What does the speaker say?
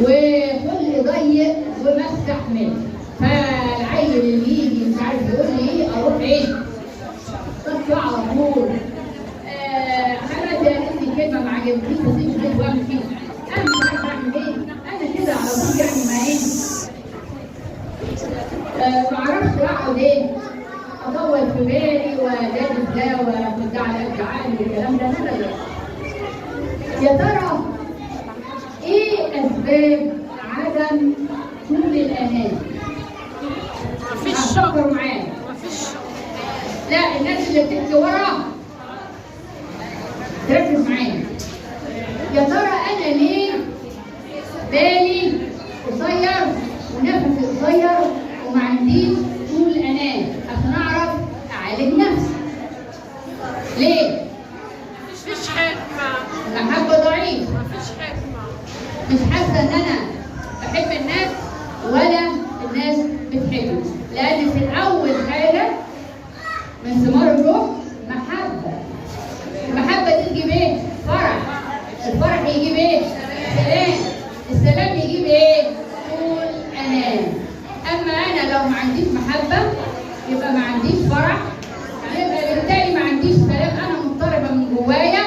وخلق ضيق وما استحمل. فالعيل اللي يجي مش عارف يقول لي ايه اروح ايه؟ اطلع على طول. حماتي قالت لي كلمه ما عجبتنيش اسيب البيت واعمل كده. انا مش عارفه اعمل ايه، انا كده على طول يعني ما ايه؟ ما اعرفش اقعد ايه؟ اطول في بالي ولابس ده وده على قد عقلي والكلام ده. لا يا ترى ايه اسباب عدم طول الاناه؟ مفيش فكروا معايا. لا الناس اللي بتحكي ورا تركز معايا. يا ترى انا ليه بالي قصير ونفسي قصير وما عنديش طول اناه عشان اعرف اعالج نفسي؟ ليه؟ مفيش حكمة. محبة ضعيف. مفيش حكمة. مش حاسة ان انا بحب الناس ولا الناس بتحبني، لان في الاول حاجة من ثمار الروح محبة. المحبة دي تجيب ايه؟ فرح. الفرح يجيب ايه؟ سلام. السلام يجيب ايه؟ طول اناه. اما انا لو ما عنديش محبة يبقى ما عنديش فرح، يبقى بالتالي ما عنديش سلام، انا مضطربة من جوايا